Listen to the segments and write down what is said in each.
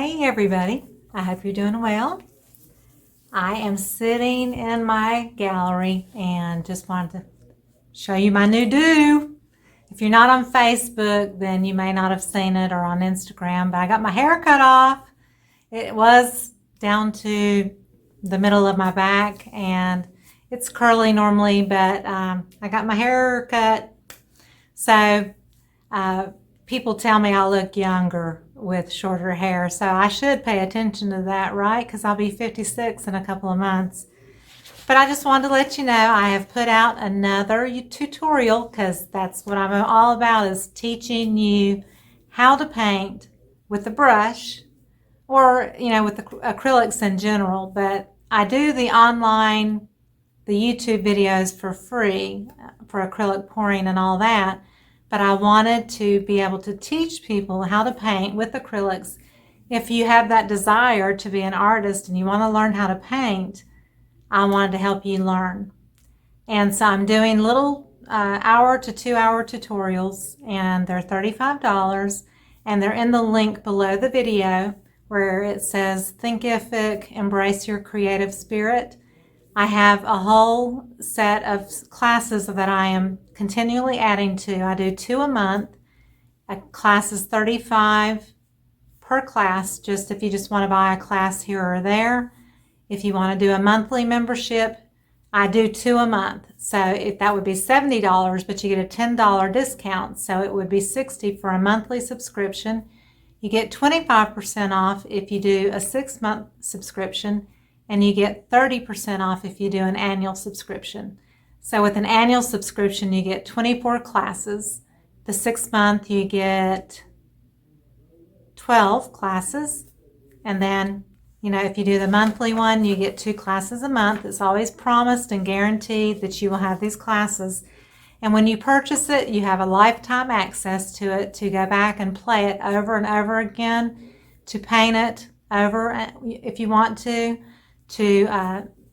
Hey everybody, I hope you're doing well. I am sitting in my gallery and just wanted to show you my new do. If you're not on Facebook, then you may not have seen it, or on Instagram, but I got my hair cut off. It was down to the middle of my back and it's curly normally, but I got my hair cut. So people tell me I look younger with shorter hair, so I should pay attention to that, right? Because I'll be 56 in a couple of months. But I just wanted to let you know I have put out another tutorial, because that's what I'm all about, is teaching you how to paint with a brush, or with the acrylics in general. But I do the YouTube videos for free for acrylic pouring and all that. But I wanted to be able to teach people how to paint with acrylics. If you have that desire to be an artist and you want to learn how to paint, I wanted to help you learn. And so I'm doing little hour to 2 hour tutorials, and they're $35, and they're in the link below the video where it says Thinkific, Embrace Your Creative Spirit. I have a whole set of classes that I am continually adding to. I do 2 a month. A class is $35 per class, just if you just want to buy a class here or there. If you want to do a monthly membership, I do 2 a month. So that would be $70, but you get a $10 discount. So it would be $60 for a monthly subscription. You get 25% off if you do a 6-month subscription, and you get 30% off if you do an annual subscription. So with an annual subscription, you get 24 classes. The 6-month, you get 12 classes. And then, if you do the monthly one, you get 2 classes a month. It's always promised and guaranteed that you will have these classes. And when you purchase it, you have a lifetime access to it, to go back and play it over and over again, to paint it over if you want to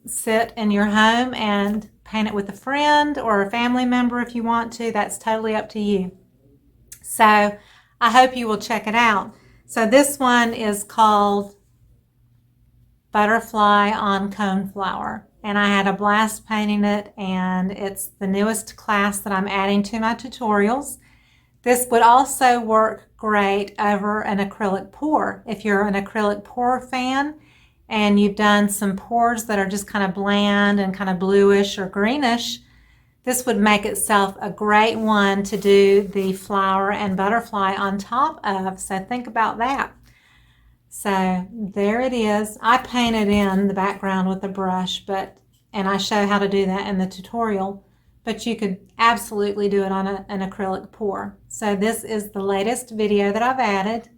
sit in your home and paint it with a friend or a family member if you want to. That's totally up to you. So I hope you will check it out. So this one is called Butterfly on Coneflower, and I had a blast painting it, and it's the newest class that I'm adding to my tutorials. This would also work great over an acrylic pour. If you're an acrylic pour fan and you've done some pours that are just kind of bland and kind of bluish or greenish, this would make itself a great one to do the flower and butterfly on top of. So think about that. So there it is. I painted in the background with a brush, and I show how to do that in the tutorial, but you could absolutely do it on an acrylic pour. So this is the latest video that I've added,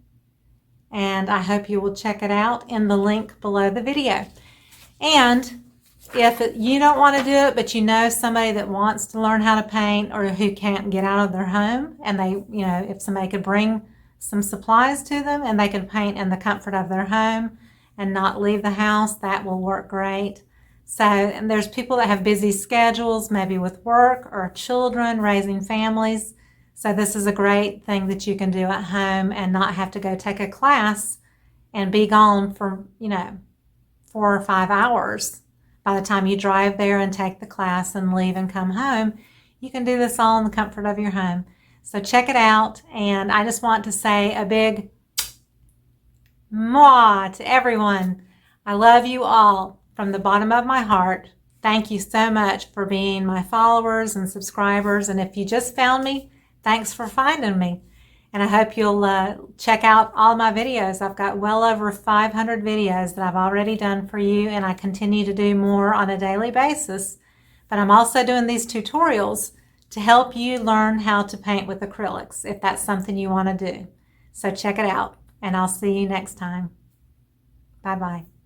and I hope you will check it out in the link below the video. And if you don't want to do it, but you know somebody that wants to learn how to paint, or who can't get out of their home, and they, if somebody could bring some supplies to them and they can paint in the comfort of their home and not leave the house, that will work great. So, and there's people that have busy schedules, maybe with work or children, raising families. So this is a great thing that you can do at home and not have to go take a class and be gone for, 4 or 5 hours. By the time you drive there and take the class and leave and come home, you can do this all in the comfort of your home. So check it out, and I just want to say a big mwah to everyone. I love you all from the bottom of my heart. Thank you so much for being my followers and subscribers, and if you just found me, thanks for finding me. And I hope you'll check out all my videos. I've got well over 500 videos that I've already done for you, and I continue to do more on a daily basis. But I'm also doing these tutorials to help you learn how to paint with acrylics, if that's something you want to do. So check it out, and I'll see you next time. Bye-bye.